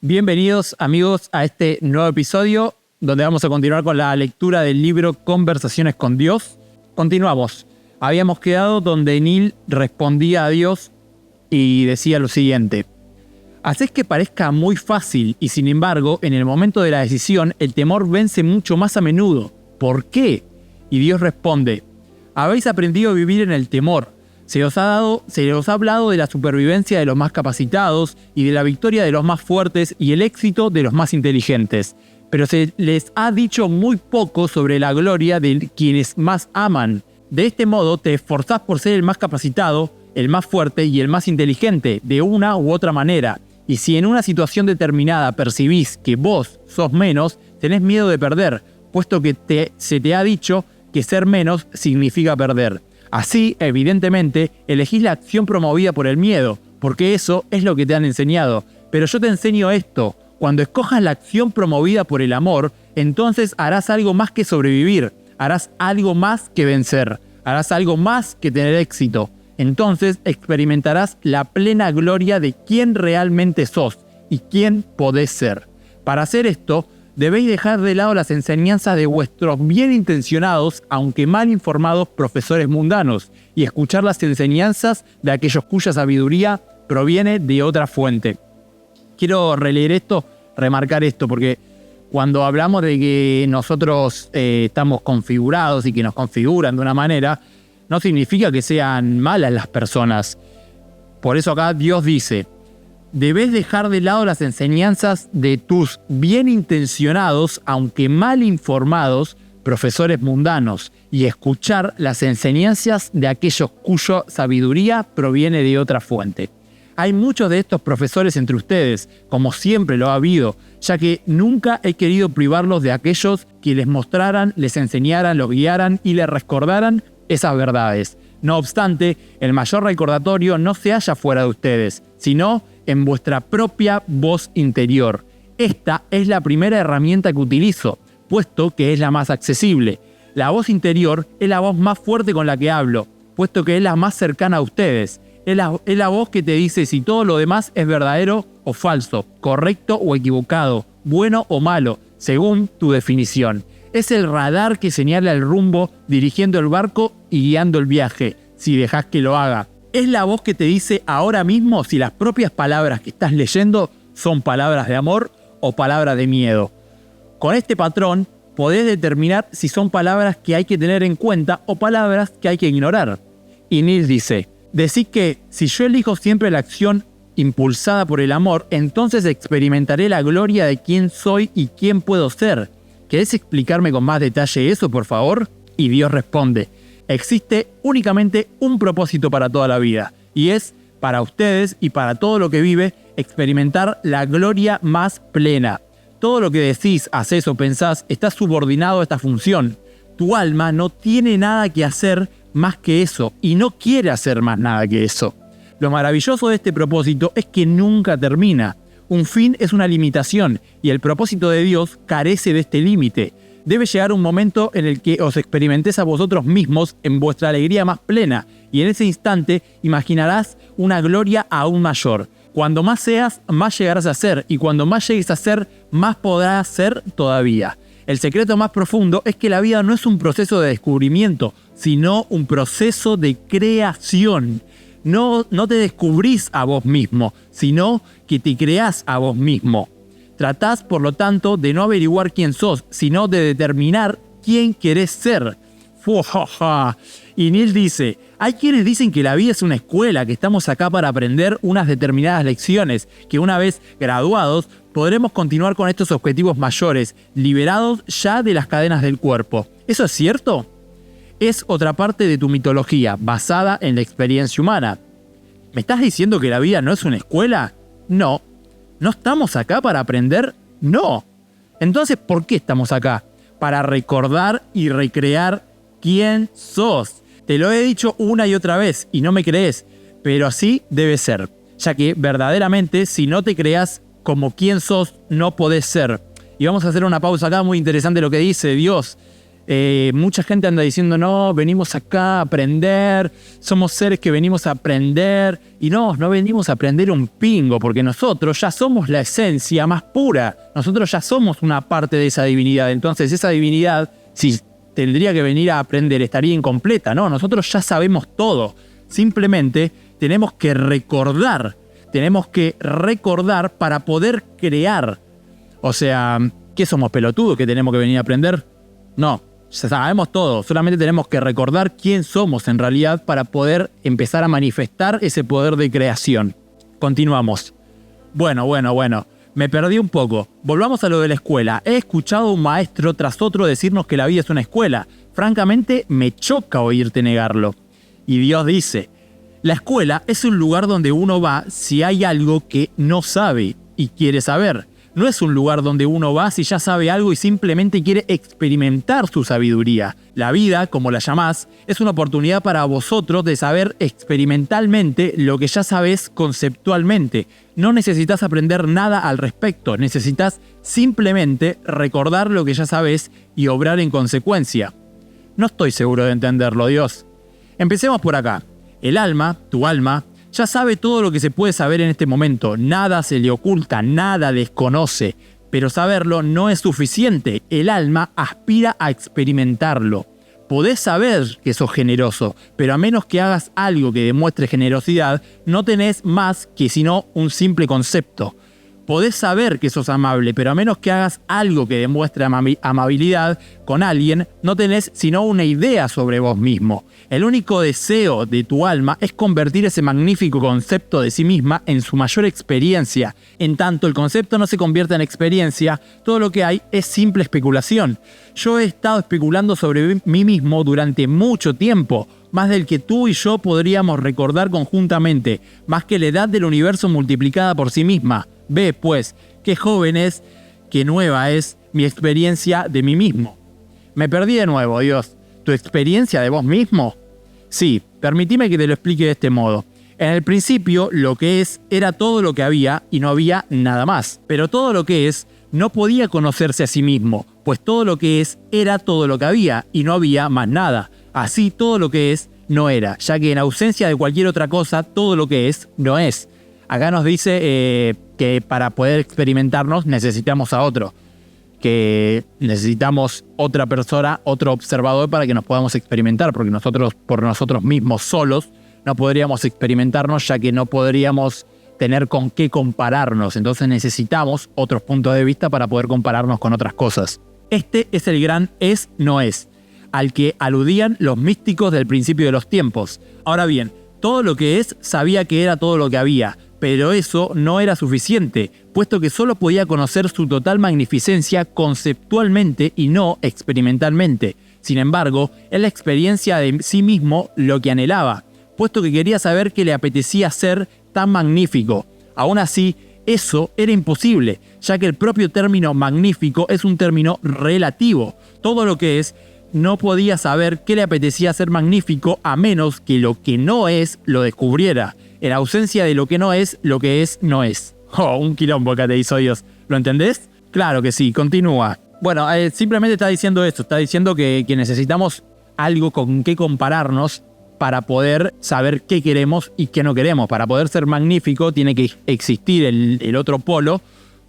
Bienvenidos amigos a este nuevo episodio donde vamos a continuar con la lectura del libro Conversaciones con Dios. Continuamos. Habíamos quedado donde Neil respondía a Dios y decía lo siguiente: hacés que parezca muy fácil y sin embargo en el momento de la decisión el temor vence mucho más a menudo. ¿Por qué? Y Dios responde: habéis aprendido a vivir en el temor. Se os ha hablado de la supervivencia de los más capacitados y de la victoria de los más fuertes y el éxito de los más inteligentes. Pero se les ha dicho muy poco sobre la gloria de quienes más aman. De este modo te esforzás por ser el más capacitado, el más fuerte y el más inteligente, de una u otra manera. Y si en una situación determinada percibís que vos sos menos, tenés miedo de perder, puesto que se te ha dicho que ser menos significa perder. Así, evidentemente, elegís la acción promovida por el miedo, porque eso es lo que te han enseñado. Pero yo te enseño esto: cuando escojas la acción promovida por el amor, entonces harás algo más que sobrevivir, harás algo más que vencer, harás algo más que tener éxito. Entonces experimentarás la plena gloria de quién realmente sos y quién podés ser. Para hacer esto, debéis dejar de lado las enseñanzas de vuestros bien intencionados, aunque mal informados profesores mundanos, y escuchar las enseñanzas de aquellos cuya sabiduría proviene de otra fuente. Quiero releer esto, remarcar esto, porque cuando hablamos de que nosotros estamos configurados y que nos configuran de una manera, no significa que sean malas las personas. Por eso acá Dios dice: debes dejar de lado las enseñanzas de tus bien intencionados, aunque mal informados, profesores mundanos, y escuchar las enseñanzas de aquellos cuya sabiduría proviene de otra fuente. Hay muchos de estos profesores entre ustedes, como siempre lo ha habido, ya que nunca he querido privarlos de aquellos que les mostraran, les enseñaran, los guiaran y les recordaran esas verdades. No obstante, el mayor recordatorio no se halla fuera de ustedes, sino en vuestra propia voz interior. Esta es la primera herramienta que utilizo, puesto que es la más accesible. La voz interior es la voz más fuerte con la que hablo, puesto que es la más cercana a ustedes. Es la voz que te dice si todo lo demás es verdadero o falso, correcto o equivocado, bueno o malo, según tu definición. Es el radar que señala el rumbo, dirigiendo el barco y guiando el viaje, si dejas que lo haga. Es la voz que te dice ahora mismo si las propias palabras que estás leyendo son palabras de amor o palabras de miedo. Con este patrón podés determinar si son palabras que hay que tener en cuenta o palabras que hay que ignorar. Y Neil dice: decís que si yo elijo siempre la acción impulsada por el amor, entonces experimentaré la gloria de quién soy y quién puedo ser. ¿Querés explicarme con más detalle eso, por favor? Y Dios responde: existe únicamente un propósito para toda la vida, y es, para ustedes y para todo lo que vive, experimentar la gloria más plena. Todo lo que decís, hacés o pensás está subordinado a esta función. Tu alma no tiene nada que hacer más que eso, y no quiere hacer más nada que eso. Lo maravilloso de este propósito es que nunca termina. Un fin es una limitación, y el propósito de Dios carece de este límite. Debe llegar un momento en el que os experimentéis a vosotros mismos en vuestra alegría más plena, y en ese instante imaginarás una gloria aún mayor. Cuando más seas, más llegarás a ser, y cuando más llegues a ser, más podrás ser todavía. El secreto más profundo es que la vida no es un proceso de descubrimiento, sino un proceso de creación. No te descubrís a vos mismo, sino que te creás a vos mismo. Tratás, por lo tanto, de no averiguar quién sos, sino de determinar quién querés ser. Y Neil dice: hay quienes dicen que la vida es una escuela, que estamos acá para aprender unas determinadas lecciones, que una vez graduados podremos continuar con estos objetivos mayores, liberados ya de las cadenas del cuerpo. ¿Eso es cierto? Es otra parte de tu mitología, basada en la experiencia humana. ¿Me estás diciendo que la vida no es una escuela? No. ¿No estamos acá para aprender? No. Entonces, ¿por qué estamos acá? Para recordar y recrear quién sos. Te lo he dicho una y otra vez y no me crees, pero así debe ser, ya que verdaderamente si no te creas como quién sos, no podés ser. Y vamos a hacer una pausa acá, muy interesante lo que dice Dios. Mucha gente anda diciendo, no, venimos acá a aprender, somos seres que venimos a aprender. Y no venimos a aprender un pingo, porque nosotros ya somos la esencia más pura. Nosotros ya somos una parte de esa divinidad. Entonces esa divinidad, si tendría que venir a aprender, estaría incompleta. No, nosotros ya sabemos todo. Simplemente tenemos que recordar para poder crear. O sea, ¿qué somos, pelotudos que tenemos que venir a aprender? No, ya sabemos todo, solamente tenemos que recordar quién somos en realidad para poder empezar a manifestar ese poder de creación. Continuamos. Bueno, me perdí un poco. Volvamos a lo de la escuela. He escuchado a un maestro tras otro decirnos que la vida es una escuela. Francamente, me choca oírte negarlo. Y Dios dice, la escuela es un lugar donde uno va si hay algo que no sabe y quiere saber. No es un lugar donde uno va si ya sabe algo y simplemente quiere experimentar su sabiduría. La vida, como la llamás, es una oportunidad para vosotros de saber experimentalmente lo que ya sabés conceptualmente. No necesitas aprender nada al respecto, necesitas simplemente recordar lo que ya sabés y obrar en consecuencia. No estoy seguro de entenderlo, Dios. Empecemos por acá. El alma, tu alma, ya sabe todo lo que se puede saber en este momento, nada se le oculta, nada desconoce, pero saberlo no es suficiente, el alma aspira a experimentarlo. Podés saber que sos generoso, pero a menos que hagas algo que demuestre generosidad, no tenés más que sino un simple concepto. Podés saber que sos amable, pero a menos que hagas algo que demuestre amabilidad con alguien, no tenés sino una idea sobre vos mismo. El único deseo de tu alma es convertir ese magnífico concepto de sí misma en su mayor experiencia. En tanto el concepto no se convierta en experiencia, todo lo que hay es simple especulación. Yo he estado especulando sobre mí mismo durante mucho tiempo, más del que tú y yo podríamos recordar conjuntamente, más que la edad del universo multiplicada por sí misma. Ve, pues, qué joven es, qué nueva es mi experiencia de mí mismo. Me perdí de nuevo, Dios. ¿Tu experiencia de vos mismo? Sí, permitime que te lo explique de este modo. En el principio, lo que es era todo lo que había y no había nada más. Pero todo lo que es no podía conocerse a sí mismo, pues todo lo que es era todo lo que había y no había más nada. Así, todo lo que es no era, ya que en ausencia de cualquier otra cosa, todo lo que es no es. Acá nos dice que para poder experimentarnos necesitamos a otro, que necesitamos otra persona, otro observador para que nos podamos experimentar, porque nosotros por nosotros mismos solos no podríamos experimentarnos, ya que no podríamos tener con qué compararnos. Entonces necesitamos otros puntos de vista para poder compararnos con otras cosas. Este es el gran es-no es, al que aludían los místicos del principio de los tiempos. Ahora bien, todo lo que es sabía que era todo lo que había, pero eso no era suficiente, puesto que solo podía conocer su total magnificencia conceptualmente y no experimentalmente. Sin embargo, es la experiencia de sí mismo lo que anhelaba, puesto que quería saber qué le apetecía ser tan magnífico. Aún así, eso era imposible, ya que el propio término magnífico es un término relativo. Todo lo que es no podía saber qué le apetecía ser magnífico a menos que lo que no es lo descubriera. En ausencia de lo que es no es. Oh, un quilombo acá te hizo Dios. ¿Lo entendés? Claro que sí, continúa. Bueno, simplemente está diciendo esto, está diciendo que necesitamos algo con qué compararnos para poder saber qué queremos y qué no queremos. Para poder ser magnífico tiene que existir el otro polo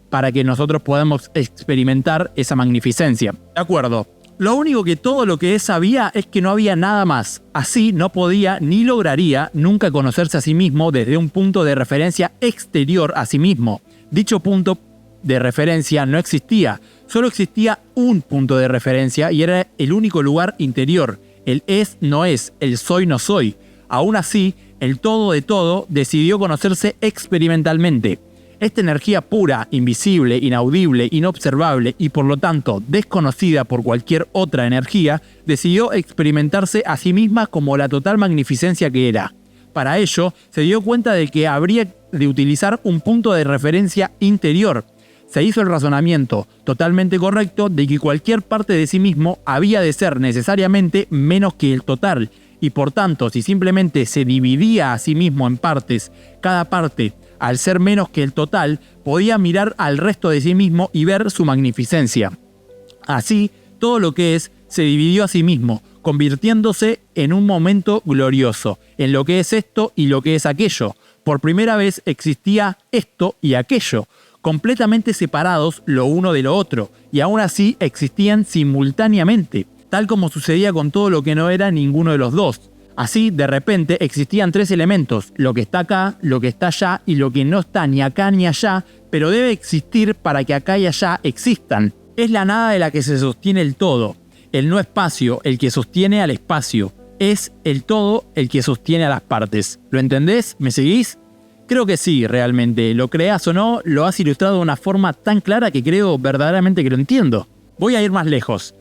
para que nosotros podamos experimentar esa magnificencia. De acuerdo. Lo único que todo lo que es sabía es que no había nada más. Así no podía ni lograría nunca conocerse a sí mismo desde un punto de referencia exterior a sí mismo. Dicho punto de referencia no existía. Solo existía un punto de referencia y era el único lugar interior. El es no es, el soy no soy. Aún así, el todo de todo decidió conocerse experimentalmente. Esta energía pura, invisible, inaudible, inobservable y por lo tanto desconocida por cualquier otra energía, decidió experimentarse a sí misma como la total magnificencia que era. Para ello, se dio cuenta de que habría de utilizar un punto de referencia interior. Se hizo el razonamiento totalmente correcto de que cualquier parte de sí mismo había de ser necesariamente menos que el total, y por tanto, si simplemente se dividía a sí mismo en partes, cada parte, al ser menos que el total, podía mirar al resto de sí mismo y ver su magnificencia. Así, todo lo que es se dividió a sí mismo, convirtiéndose en un momento glorioso, en lo que es esto y lo que es aquello. Por primera vez existía esto y aquello, completamente separados lo uno de lo otro, y aún así existían simultáneamente, tal como sucedía con todo lo que no era ninguno de los dos. Así, de repente, existían tres elementos, lo que está acá, lo que está allá y lo que no está ni acá ni allá, pero debe existir para que acá y allá existan. Es la nada de la que se sostiene el todo, el no espacio el que sostiene al espacio, es el todo el que sostiene a las partes. ¿Lo entendés? ¿Me seguís? Creo que sí, realmente. Lo creas o no, lo has ilustrado de una forma tan clara que creo verdaderamente que lo entiendo. Voy a ir más lejos.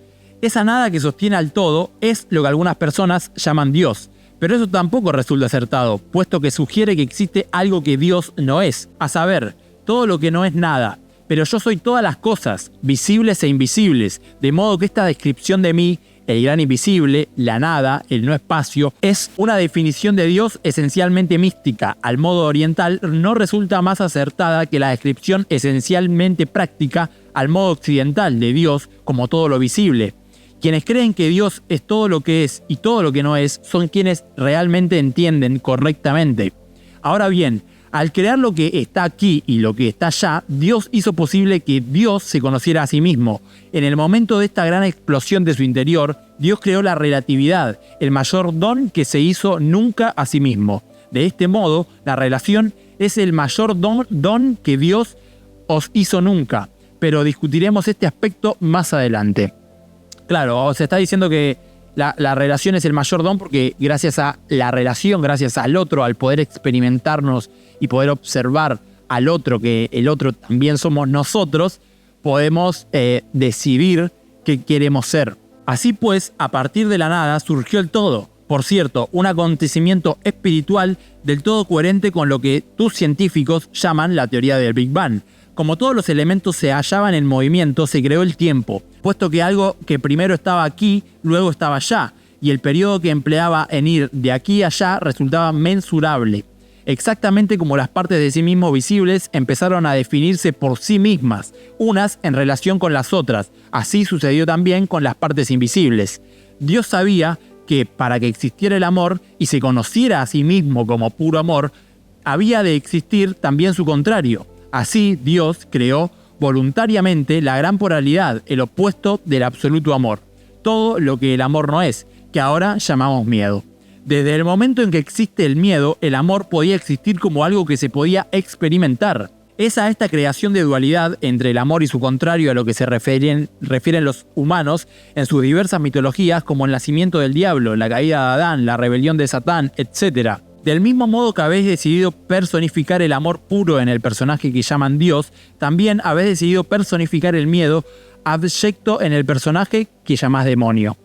Esa nada que sostiene al todo es lo que algunas personas llaman Dios. Pero eso tampoco resulta acertado, puesto que sugiere que existe algo que Dios no es. A saber, todo lo que no es nada. Pero yo soy todas las cosas, visibles e invisibles. De modo que esta descripción de mí, el gran invisible, la nada, el no espacio, es una definición de Dios esencialmente mística. Al modo oriental no resulta más acertada que la descripción esencialmente práctica al modo occidental de Dios como todo lo visible. Quienes creen que Dios es todo lo que es y todo lo que no es son quienes realmente entienden correctamente. Ahora bien, al crear lo que está aquí y lo que está allá, Dios hizo posible que Dios se conociera a sí mismo. En el momento de esta gran explosión de su interior, Dios creó la relatividad, el mayor don que se hizo nunca a sí mismo. De este modo, la relación es el mayor don que Dios os hizo nunca, pero discutiremos este aspecto más adelante. Claro, se está diciendo que la relación es el mayor don porque gracias a la relación, gracias al otro, al poder experimentarnos y poder observar al otro, que el otro también somos nosotros, podemos decidir qué queremos ser. Así pues, a partir de la nada surgió el todo. Por cierto, un acontecimiento espiritual del todo coherente con lo que tus científicos llaman la teoría del Big Bang. Como todos los elementos se hallaban en movimiento, se creó el tiempo, puesto que algo que primero estaba aquí, luego estaba allá, y el periodo que empleaba en ir de aquí a allá resultaba mensurable. Exactamente como las partes de sí mismo visibles empezaron a definirse por sí mismas, unas en relación con las otras. Así sucedió también con las partes invisibles. Dios sabía que para que existiera el amor y se conociera a sí mismo como puro amor, había de existir también su contrario. Así, Dios creó voluntariamente la gran polaridad, el opuesto del absoluto amor. Todo lo que el amor no es, que ahora llamamos miedo. Desde el momento en que existe el miedo, el amor podía existir como algo que se podía experimentar. Es a esta creación de dualidad entre el amor y su contrario a lo que se refieren los humanos en sus diversas mitologías, como el nacimiento del diablo, la caída de Adán, la rebelión de Satán, etc. Del mismo modo que habéis decidido personificar el amor puro en el personaje que llaman Dios, también habéis decidido personificar el miedo abyecto en el personaje que llamás demonio.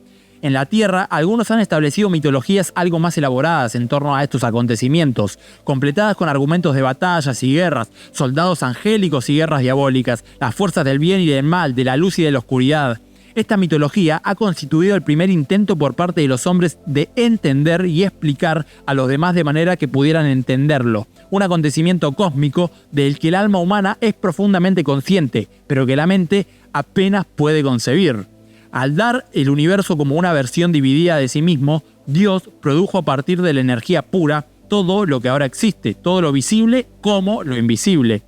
En la Tierra, algunos han establecido mitologías algo más elaboradas en torno a estos acontecimientos, completadas con argumentos de batallas y guerras, soldados angélicos y guerras diabólicas, las fuerzas del bien y del mal, de la luz y de la oscuridad. Esta mitología ha constituido el primer intento por parte de los hombres de entender y explicar a los demás de manera que pudieran entenderlo. Un acontecimiento cósmico del que el alma humana es profundamente consciente, pero que la mente apenas puede concebir. Al dar el universo como una versión dividida de sí mismo, Dios produjo a partir de la energía pura todo lo que ahora existe, todo lo visible como lo invisible.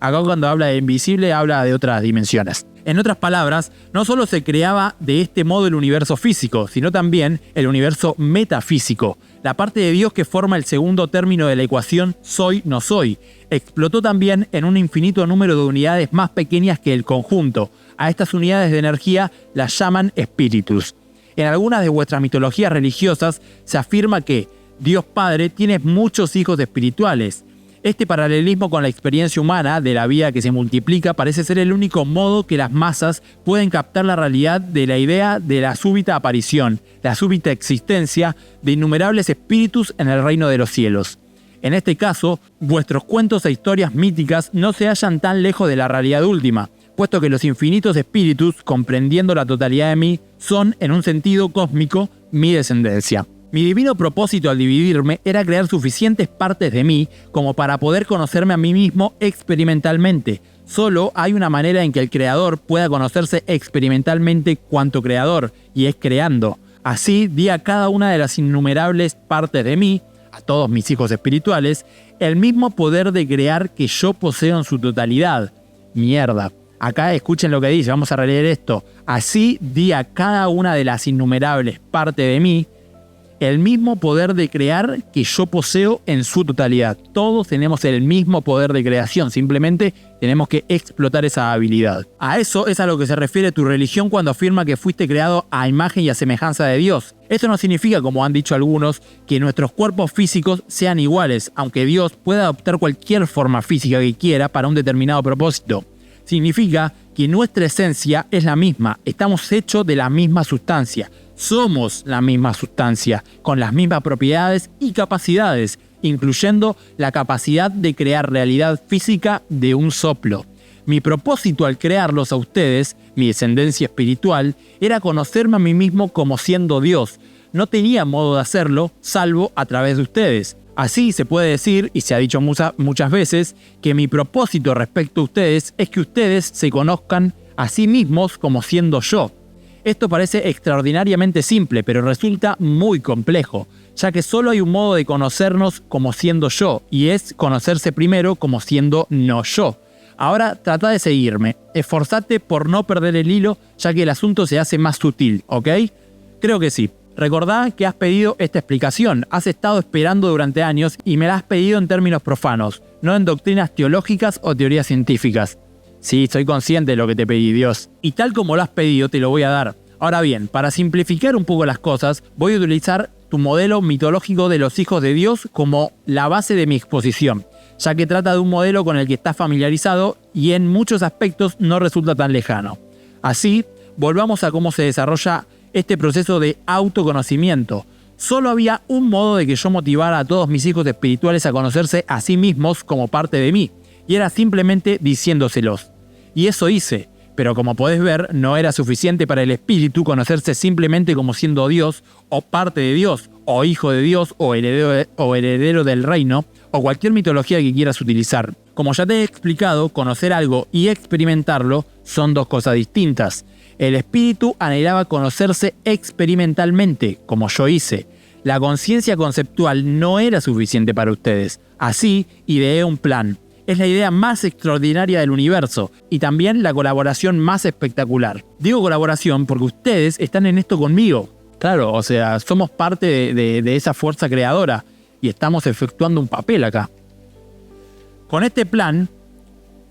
Acá cuando habla de invisible habla de otras dimensiones. En otras palabras, no solo se creaba de este modo el universo físico, sino también el universo metafísico, la parte de Dios que forma el segundo término de la ecuación soy, no soy. Explotó también en un infinito número de unidades más pequeñas que el conjunto. A estas unidades de energía las llaman espíritus. En algunas de vuestras mitologías religiosas se afirma que Dios Padre tiene muchos hijos espirituales. Este paralelismo con la experiencia humana de la vida que se multiplica parece ser el único modo que las masas pueden captar la realidad de la idea de la súbita aparición, la súbita existencia de innumerables espíritus en el reino de los cielos. En este caso, vuestros cuentos e historias míticas no se hallan tan lejos de la realidad última, puesto que los infinitos espíritus, comprendiendo la totalidad de mí, son, en un sentido cósmico, mi descendencia. Mi divino propósito al dividirme era crear suficientes partes de mí como para poder conocerme a mí mismo experimentalmente. Solo hay una manera en que el creador pueda conocerse experimentalmente cuanto creador, y es creando. Así di a cada una de las innumerables partes de mí, a todos mis hijos espirituales, el mismo poder de crear que yo poseo en su totalidad. Mierda. Acá escuchen lo que dice, vamos a releer esto. Así di a cada una de las innumerables partes de mí el mismo poder de crear que yo poseo en su totalidad. Todos tenemos el mismo poder de creación, simplemente tenemos que explotar esa habilidad. A eso es a lo que se refiere tu religión cuando afirma que fuiste creado a imagen y a semejanza de Dios. Esto no significa, como han dicho algunos, que nuestros cuerpos físicos sean iguales, aunque Dios pueda adoptar cualquier forma física que quiera para un determinado propósito. Significa que nuestra esencia es la misma, estamos hechos de la misma sustancia. Somos la misma sustancia, con las mismas propiedades y capacidades, incluyendo la capacidad de crear realidad física de un soplo. Mi propósito al crearlos a ustedes, mi descendencia espiritual, era conocerme a mí mismo como siendo Dios. No tenía modo de hacerlo, salvo a través de ustedes. Así se puede decir, y se ha dicho muchas veces, que mi propósito respecto a ustedes es que ustedes se conozcan a sí mismos como siendo yo. Esto parece extraordinariamente simple, pero resulta muy complejo, ya que solo hay un modo de conocernos como siendo yo, y es conocerse primero como siendo no yo. Ahora trata de seguirme, esforzate por no perder el hilo, ya que el asunto se hace más sutil, ¿ok? Creo que sí. Recordá que has pedido esta explicación, has estado esperando durante años y me la has pedido en términos profanos, no en doctrinas teológicas o teorías científicas. Sí, soy consciente de lo que te pedí, Dios. Y tal como lo has pedido, te lo voy a dar. Ahora bien, para simplificar un poco las cosas, voy a utilizar tu modelo mitológico de los hijos de Dios como la base de mi exposición, ya que trata de un modelo con el que estás familiarizado y en muchos aspectos no resulta tan lejano. Así, volvamos a cómo se desarrolla este proceso de autoconocimiento. Solo había un modo de que yo motivara a todos mis hijos espirituales a conocerse a sí mismos como parte de mí, y era simplemente diciéndoselos. Y eso hice, pero como podés ver, no era suficiente para el espíritu conocerse simplemente como siendo Dios, o parte de Dios, o hijo de Dios, o heredero del reino, o cualquier mitología que quieras utilizar. Como ya te he explicado, conocer algo y experimentarlo son dos cosas distintas. El espíritu anhelaba conocerse experimentalmente, como yo hice. La conciencia conceptual no era suficiente para ustedes. Así, ideé un plan. Es la idea más extraordinaria del universo y también la colaboración más espectacular. Digo colaboración porque ustedes están en esto conmigo. Claro, o sea, somos parte de esa fuerza creadora y estamos efectuando un papel acá. Con este plan,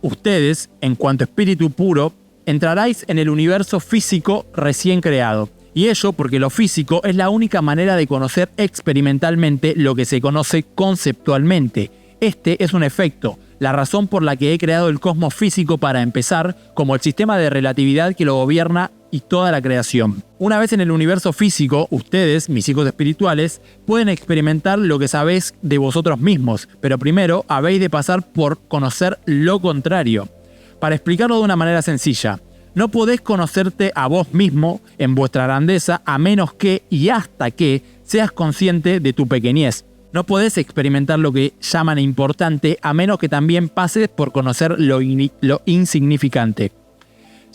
ustedes, en cuanto espíritu puro, entraráis en el universo físico recién creado. Y ello porque lo físico es la única manera de conocer experimentalmente lo que se conoce conceptualmente. Este es un efecto, la razón por la que he creado el cosmos físico para empezar, como el sistema de relatividad que lo gobierna y toda la creación. Una vez en el universo físico, ustedes, mis hijos espirituales, pueden experimentar lo que sabéis de vosotros mismos, pero primero habéis de pasar por conocer lo contrario. Para explicarlo de una manera sencilla, no podés conocerte a vos mismo en vuestra grandeza a menos que y hasta que seas consciente de tu pequeñez. No podés experimentar lo que llaman importante a menos que también pases por conocer lo insignificante.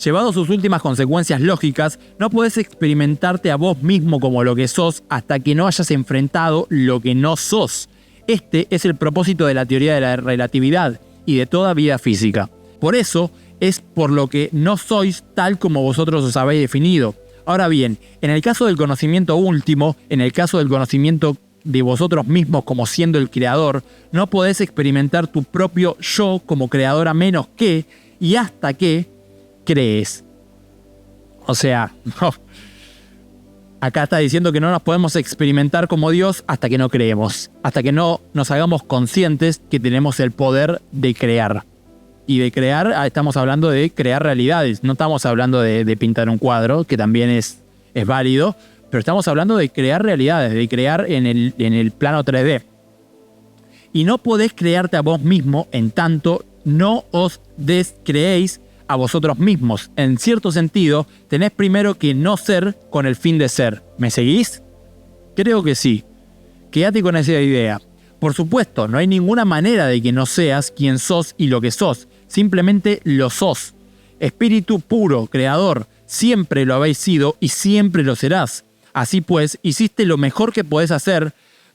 Llevado a sus últimas consecuencias lógicas, no podés experimentarte a vos mismo como lo que sos hasta que no hayas enfrentado lo que no sos. Este es el propósito de la teoría de la relatividad y de toda vida física. Por eso es por lo que no sois tal como vosotros os habéis definido. Ahora bien, en el caso del conocimiento último, en el caso del conocimiento de vosotros mismos como siendo el creador, no podés experimentar tu propio yo como creador a menos que y hasta que crees. O sea, no. Acá está diciendo que no nos podemos experimentar como Dios hasta que no creemos, hasta que no nos hagamos conscientes que tenemos el poder de crear. Y de crear, estamos hablando de crear realidades, no estamos hablando de pintar un cuadro, que también es válido, pero estamos hablando de crear realidades, de crear en el plano 3D. Y no podés crearte a vos mismo en tanto no os descreéis a vosotros mismos. En cierto sentido, tenés primero que no ser con el fin de ser. ¿Me seguís? Creo que sí. Quédate con esa idea. Por supuesto, no hay ninguna manera de que no seas quien sos y lo que sos, simplemente lo sos. Espíritu puro, creador, siempre lo habéis sido y siempre lo serás. Así pues, hiciste lo mejor que podés hacer,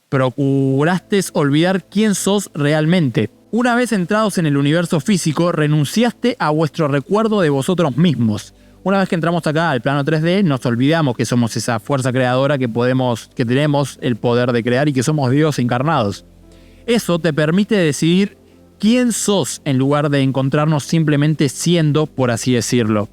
procuraste olvidar quién sos realmente. Una vez entrados en el universo físico, renunciaste a vuestro recuerdo de vosotros mismos. Una vez que entramos acá al plano 3D, nos olvidamos que somos esa fuerza creadora que tenemos el poder de crear y que somos Dios encarnados. Eso te permite decidir quién sos en lugar de encontrarnos simplemente siendo, por así decirlo.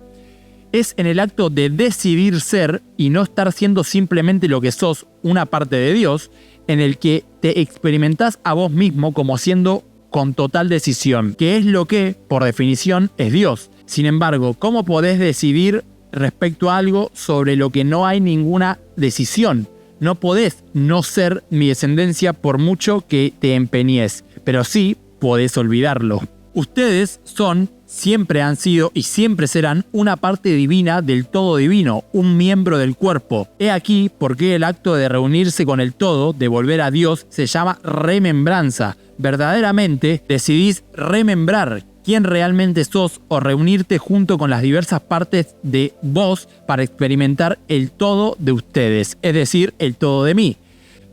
Es en el acto de decidir ser y no estar siendo simplemente lo que sos, una parte de Dios, en el que te experimentás a vos mismo como siendo con total decisión, que es lo que, por definición, es Dios. Sin embargo, ¿cómo podés decidir respecto a algo sobre lo que no hay ninguna decisión? No podés no ser mi descendencia por mucho que te empeñes, pero sí podés olvidarlo. Ustedes son, siempre han sido y siempre serán una parte divina del todo divino, un miembro del cuerpo. He aquí por qué el acto de reunirse con el todo, de volver a Dios, se llama remembranza. Verdaderamente decidís remembrar quién realmente sos o reunirte junto con las diversas partes de vos para experimentar el todo de ustedes, es decir, el todo de mí.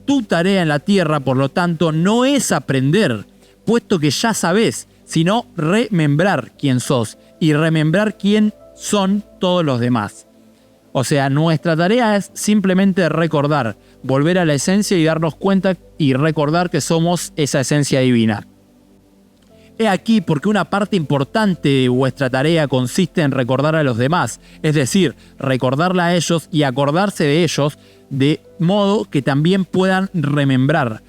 Tu tarea en la tierra, por lo tanto, no es aprender, puesto que ya sabés, sino remembrar quién sos y remembrar quién son todos los demás. O sea, nuestra tarea es simplemente recordar, volver a la esencia y darnos cuenta y recordar que somos esa esencia divina. He aquí porque una parte importante de vuestra tarea consiste en recordar a los demás, es decir, recordarla a ellos y acordarse de ellos de modo que también puedan remembrar.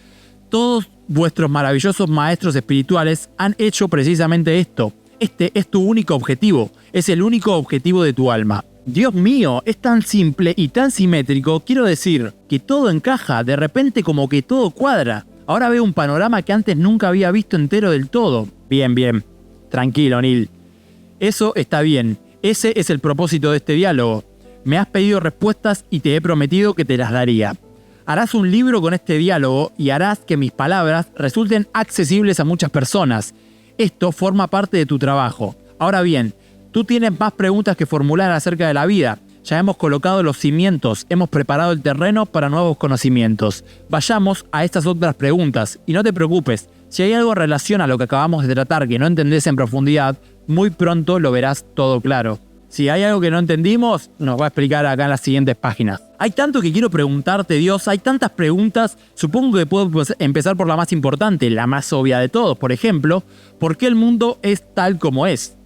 Todos vuestros maravillosos maestros espirituales han hecho precisamente esto. Este es tu único objetivo, es el único objetivo de tu alma. Dios mío, es tan simple y tan simétrico, quiero decir, que todo encaja, de repente como que todo cuadra. Ahora veo un panorama que antes nunca había visto entero del todo. Bien, tranquilo, Neil. Eso está bien, ese es el propósito de este diálogo. Me has pedido respuestas y te he prometido que te las daría. Harás un libro con este diálogo y harás que mis palabras resulten accesibles a muchas personas. Esto forma parte de tu trabajo. Ahora bien, tú tienes más preguntas que formular acerca de la vida. Ya hemos colocado los cimientos, hemos preparado el terreno para nuevos conocimientos. Vayamos a estas otras preguntas y no te preocupes, si hay algo en relación a lo que acabamos de tratar que no entendés en profundidad, muy pronto lo verás todo claro. Si hay algo que no entendimos, nos va a explicar acá en las siguientes páginas. Hay tanto que quiero preguntarte, Dios, hay tantas preguntas. Supongo que puedo empezar por la más importante, la más obvia de todos. Por ejemplo, ¿por qué el mundo es tal como es?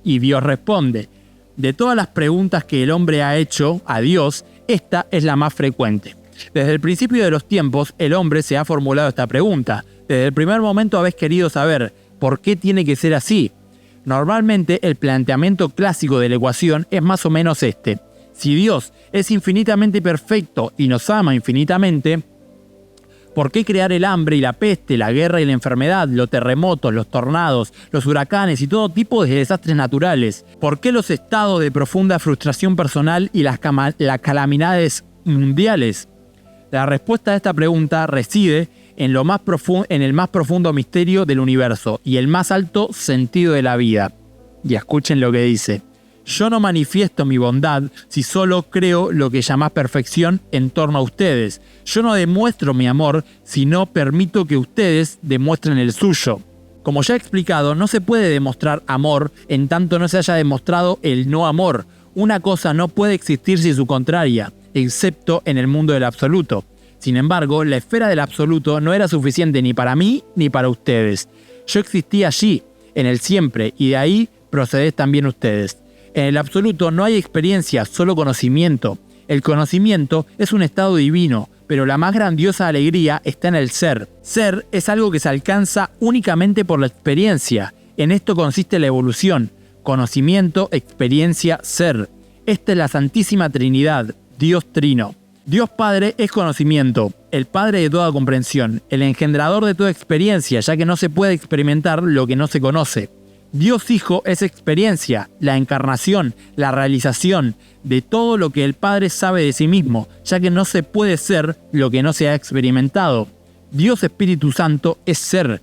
Y Dios responde, de todas las preguntas que el hombre ha hecho a Dios, esta es la más frecuente. Desde el principio de los tiempos, el hombre se ha formulado esta pregunta. Desde el primer momento habéis querido saber, ¿por qué tiene que ser así? Normalmente el planteamiento clásico de la ecuación es más o menos este. Si Dios es infinitamente perfecto y nos ama infinitamente, ¿por qué crear el hambre y la peste, la guerra y la enfermedad, los terremotos, los tornados, los huracanes y todo tipo de desastres naturales? ¿Por qué los estados de profunda frustración personal y las calamidades mundiales? La respuesta a esta pregunta reside en el más profundo misterio del universo y el más alto sentido de la vida. Y escuchen lo que dice. Yo no manifiesto mi bondad si solo creo lo que llamás perfección en torno a ustedes. Yo no demuestro mi amor si no permito que ustedes demuestren el suyo. Como ya he explicado, no se puede demostrar amor en tanto no se haya demostrado el no amor. Una cosa no puede existir sin su contraria, excepto en el mundo del absoluto. Sin embargo, la esfera del absoluto no era suficiente ni para mí ni para ustedes. Yo existía allí, en el siempre, y de ahí procedés también ustedes. En el absoluto no hay experiencia, solo conocimiento. El conocimiento es un estado divino, pero la más grandiosa alegría está en el ser. Ser es algo que se alcanza únicamente por la experiencia. En esto consiste la evolución. Conocimiento, experiencia, ser. Esta es la Santísima Trinidad, Dios Trino. Dios Padre es conocimiento, el Padre de toda comprensión, el engendrador de toda experiencia, ya que no se puede experimentar lo que no se conoce. Dios Hijo es experiencia, la encarnación, la realización de todo lo que el Padre sabe de sí mismo, ya que no se puede ser lo que no se ha experimentado. Dios Espíritu Santo es ser,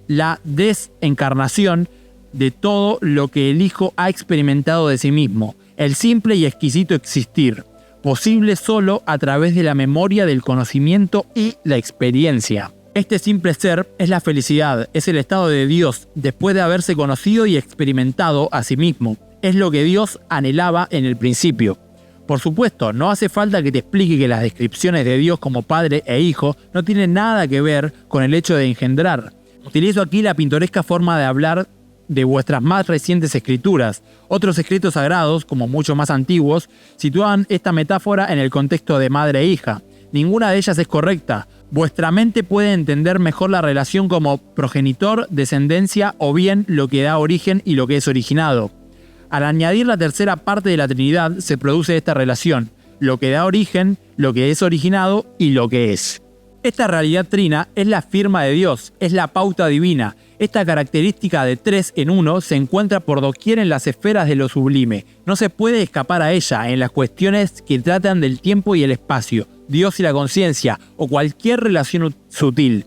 la desencarnación de todo lo que el Hijo ha experimentado de sí mismo, el simple y exquisito existir, posible solo a través de la memoria del conocimiento y la experiencia. Este simple ser es la felicidad, es el estado de Dios después de haberse conocido y experimentado a sí mismo. Es lo que Dios anhelaba en el principio. Por supuesto, no hace falta que te explique que las descripciones de Dios como Padre e Hijo no tienen nada que ver con el hecho de engendrar. Utilizo aquí la pintoresca forma de hablar de vuestras más recientes escrituras. Otros escritos sagrados, como mucho más antiguos, sitúan esta metáfora en el contexto de madre e hija. Ninguna de ellas es correcta. Vuestra mente puede entender mejor la relación como progenitor, descendencia o bien lo que da origen y lo que es originado. Al añadir la tercera parte de la Trinidad se produce esta relación, lo que da origen, lo que es originado y lo que es. Esta realidad trina es la firma de Dios, es la pauta divina. Esta característica de 3 en 1 se encuentra por doquier en las esferas de lo sublime. No se puede escapar a ella en las cuestiones que tratan del tiempo y el espacio, Dios y la conciencia, o cualquier relación sutil.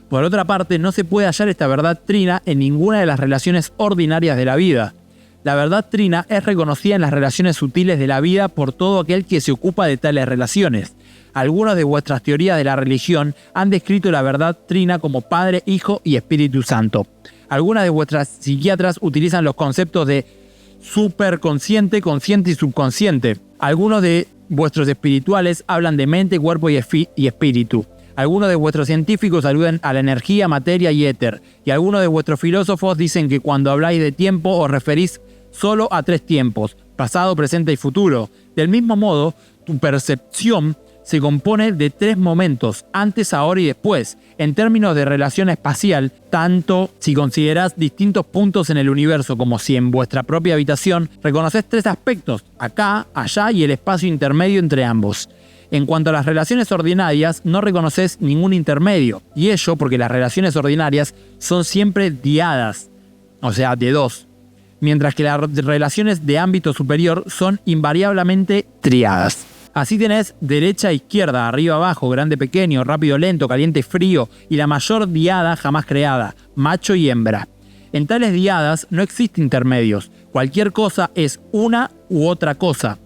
Por otra parte, no se puede hallar esta verdad trina en ninguna de las relaciones ordinarias de la vida. La verdad trina es reconocida en las relaciones sutiles de la vida por todo aquel que se ocupa de tales relaciones. Algunas de vuestras teorías de la religión han descrito la verdad trina como Padre, Hijo y Espíritu Santo. Algunas de vuestras psiquiatras utilizan los conceptos de superconsciente, consciente y subconsciente. Algunos de vuestros espirituales hablan de mente, cuerpo y espíritu. Algunos de vuestros científicos aluden a la energía, materia y éter. Y algunos de vuestros filósofos dicen que cuando habláis de tiempo os referís solo a 3 tiempos, pasado, presente y futuro. Del mismo modo, tu percepción se compone de 3 momentos, antes, ahora y después, en términos de relación espacial, tanto si considerás distintos puntos en el universo como si en vuestra propia habitación, reconocés 3 aspectos, acá, allá y el espacio intermedio entre ambos. En cuanto a las relaciones ordinarias, no reconoces ningún intermedio, y ello porque las relaciones ordinarias son siempre diadas, o sea, de 2, mientras que las relaciones de ámbito superior son invariablemente triadas. Así tenés derecha, izquierda, arriba, abajo, grande, pequeño, rápido, lento, caliente, frío y la mayor diada jamás creada, macho y hembra. En tales diadas no existe intermedios, cualquier cosa es una u otra cosa,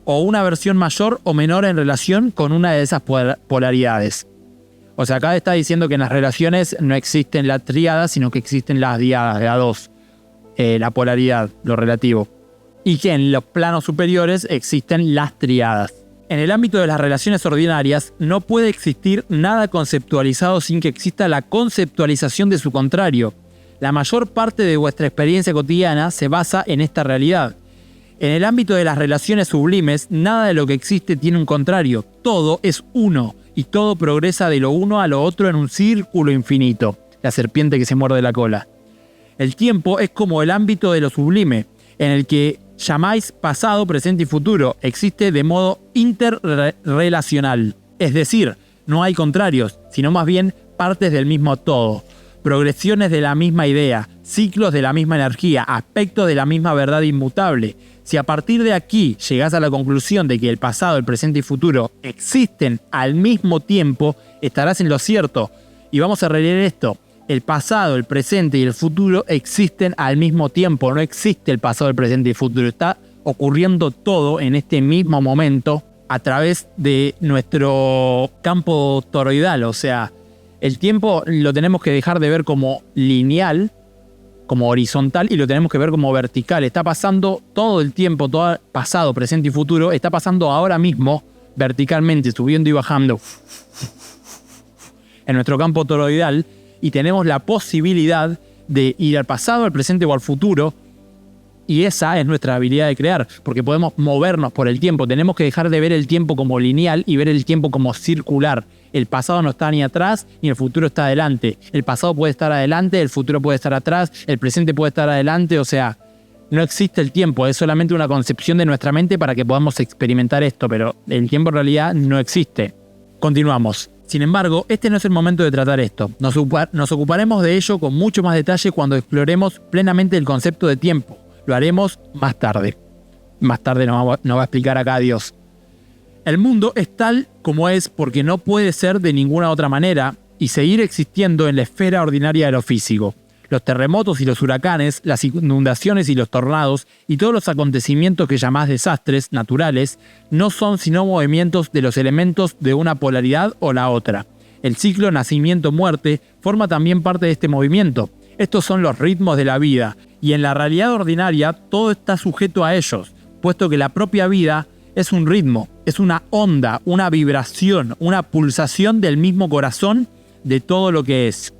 o una versión mayor o menor en relación con una de esas polaridades. O sea, acá está diciendo que en las relaciones no existen las triadas, sino que existen las diadas, la 2, la polaridad, lo relativo. Y que en los planos superiores existen las triadas. En el ámbito de las relaciones ordinarias, no puede existir nada conceptualizado sin que exista la conceptualización de su contrario. La mayor parte de vuestra experiencia cotidiana se basa en esta realidad. En el ámbito de las relaciones sublimes, nada de lo que existe tiene un contrario. Todo es uno, y todo progresa de lo uno a lo otro en un círculo infinito. La serpiente que se muerde la cola. El tiempo es como el ámbito de lo sublime, en el que llamáis pasado, presente y futuro. Existe de modo interrelacional. Es decir, no hay contrarios, sino más bien partes del mismo todo. Progresiones de la misma idea, ciclos de la misma energía, aspectos de la misma verdad inmutable. Si a partir de aquí llegás a la conclusión de que el pasado, el presente y futuro existen al mismo tiempo, estarás en lo cierto. Y vamos a releer esto. El pasado, el presente y el futuro existen al mismo tiempo. No existe el pasado, el presente y el futuro. Está ocurriendo todo en este mismo momento a través de nuestro campo toroidal. O sea, el tiempo lo tenemos que dejar de ver como lineal, como horizontal, y lo tenemos que ver como vertical. Está pasando todo el tiempo, todo pasado, presente y futuro, está pasando ahora mismo verticalmente, subiendo y bajando en nuestro campo toroidal. Y tenemos la posibilidad de ir al pasado, al presente o al futuro. Y esa es nuestra habilidad de crear, porque podemos movernos por el tiempo. Tenemos que dejar de ver el tiempo como lineal y ver el tiempo como circular. El pasado no está ni atrás, ni el futuro está adelante. El pasado puede estar adelante, el futuro puede estar atrás, el presente puede estar adelante. O sea, no existe el tiempo, es solamente una concepción de nuestra mente para que podamos experimentar esto, pero el tiempo en realidad no existe. Continuamos. Sin embargo, este no es el momento de tratar esto. Nos ocuparemos de ello con mucho más detalle cuando exploremos plenamente el concepto de tiempo. Lo haremos más tarde. Más tarde nos va a explicar acá Dios. El mundo es tal como es porque no puede ser de ninguna otra manera y seguir existiendo en la esfera ordinaria de lo físico. Los terremotos y los huracanes, las inundaciones y los tornados y todos los acontecimientos que llamás desastres naturales no son sino movimientos de los elementos de una polaridad o la otra. El ciclo nacimiento-muerte forma también parte de este movimiento. Estos son los ritmos de la vida, y en la realidad ordinaria todo está sujeto a ellos, puesto que la propia vida es un ritmo, es una onda, una vibración, una pulsación del mismo corazón de todo lo que es.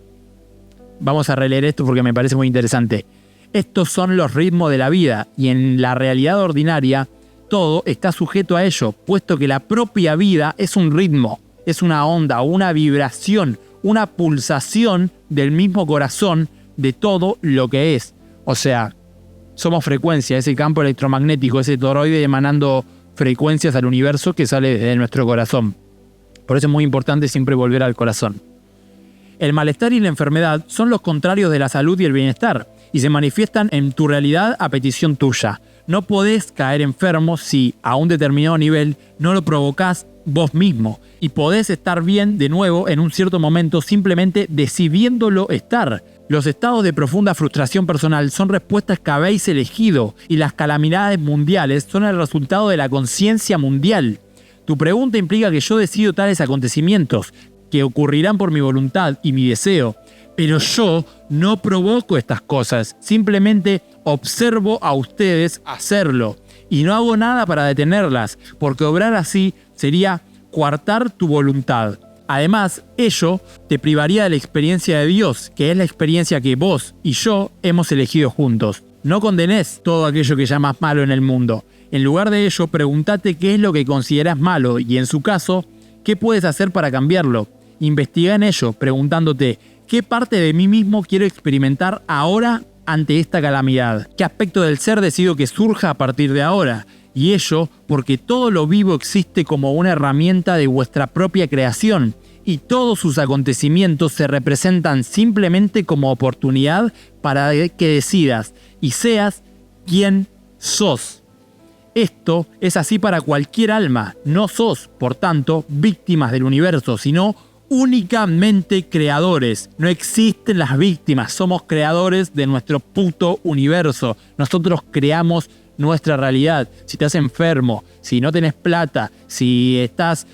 Vamos a releer esto porque me parece muy interesante. Estos son los ritmos de la vida, y en la realidad ordinaria todo está sujeto a ello, puesto que la propia vida es un ritmo, es una onda, una vibración, una pulsación del mismo corazón de todo lo que es. O sea, somos frecuencia, ese campo electromagnético, ese toroide emanando frecuencias al universo que sale desde nuestro corazón. Por eso es muy importante siempre volver al corazón. El malestar y la enfermedad son los contrarios de la salud y el bienestar, y se manifiestan en tu realidad a petición tuya. No podés caer enfermo si, a un determinado nivel, no lo provocás vos mismo, y podés estar bien de nuevo en un cierto momento simplemente decidiéndolo estar. Los estados de profunda frustración personal son respuestas que habéis elegido, y las calamidades mundiales son el resultado de la conciencia mundial. Tu pregunta implica que yo decido tales acontecimientos, que ocurrirán por mi voluntad y mi deseo, pero yo no provoco estas cosas, simplemente observo a ustedes hacerlo, y no hago nada para detenerlas, porque obrar así sería coartar tu voluntad. Además, ello te privaría de la experiencia de Dios, que es la experiencia que vos y yo hemos elegido juntos. No condenés todo aquello que llamas malo en el mundo. En lugar de ello, pregúntate qué es lo que considerás malo y, en su caso, qué puedes hacer para cambiarlo. Investiga en ello, preguntándote qué parte de mí mismo quiero experimentar ahora ante esta calamidad. ¿Qué aspecto del ser decido que surja a partir de ahora? Y ello porque todo lo vivo existe como una herramienta de vuestra propia creación, y todos sus acontecimientos se representan simplemente como oportunidad para que decidas y seas quien sos. Esto es así para cualquier alma. No sos, por tanto, víctimas del universo, sino únicamente creadores. No existen las víctimas, somos creadores de nuestro puto universo. Nosotros creamos nuestra realidad. Si estás enfermo, si no tenés plata, si estás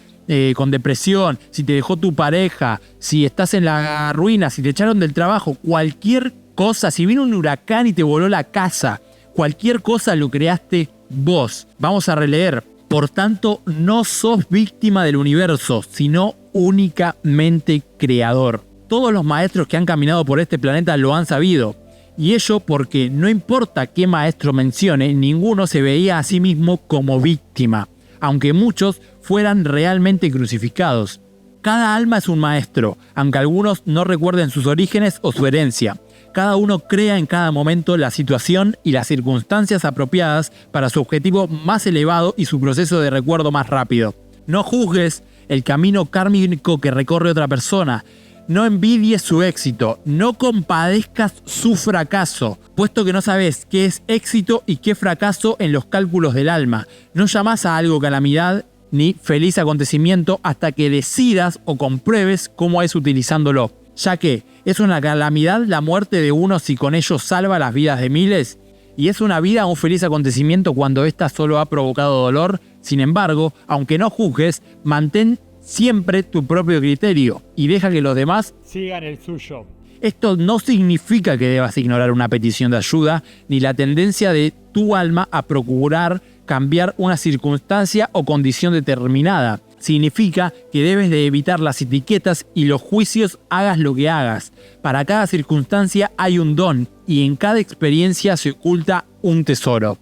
con depresión, si te dejó tu pareja, si estás en la ruina, si te echaron del trabajo, cualquier cosa, si vino un huracán y te voló la casa, cualquier cosa lo creaste vos. Vamos a releer. Por tanto, no sos víctima del universo, sino únicamente creador. Todos los maestros que han caminado por este planeta lo han sabido. Y ello porque no importa qué maestro mencione, ninguno se veía a sí mismo como víctima, aunque muchos fueran realmente crucificados. Cada alma es un maestro, aunque algunos no recuerden sus orígenes o su herencia. Cada uno crea en cada momento la situación y las circunstancias apropiadas para su objetivo más elevado y su proceso de recuerdo más rápido. No juzgues el camino kármico que recorre otra persona. No envidies su éxito. No compadezcas su fracaso, puesto que no sabes qué es éxito y qué fracaso en los cálculos del alma. No llamás a algo calamidad ni feliz acontecimiento hasta que decidas o compruebes cómo es utilizándolo, ya que es una calamidad la muerte de uno si con ello salva las vidas de miles, y es una vida un feliz acontecimiento cuando ésta solo ha provocado dolor. Sin embargo, aunque no juzgues, mantén siempre tu propio criterio y deja que los demás sigan el suyo. Esto no significa que debas ignorar una petición de ayuda ni la tendencia de tu alma a procurar cambiar una circunstancia o condición determinada. Significa que debes de evitar las etiquetas y los juicios, hagas lo que hagas. Para cada circunstancia hay un don y en cada experiencia se oculta un tesoro.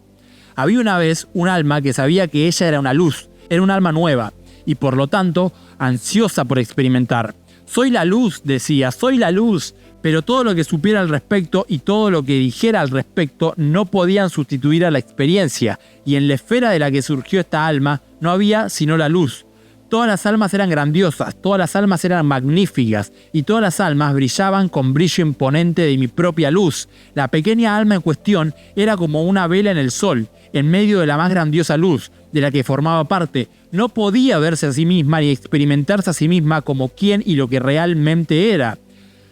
Había una vez un alma que sabía que ella era una luz, era un alma nueva y por lo tanto ansiosa por experimentar. Soy la luz, decía, soy la luz, pero todo lo que supiera al respecto y todo lo que dijera al respecto no podían sustituir a la experiencia, y en la esfera de la que surgió esta alma no había sino la luz. Todas las almas eran grandiosas, todas las almas eran magníficas, y todas las almas brillaban con brillo imponente de mi propia luz. La pequeña alma en cuestión era como una vela en el sol, en medio de la más grandiosa luz, de la que formaba parte. No podía verse a sí misma ni experimentarse a sí misma como quién y lo que realmente era.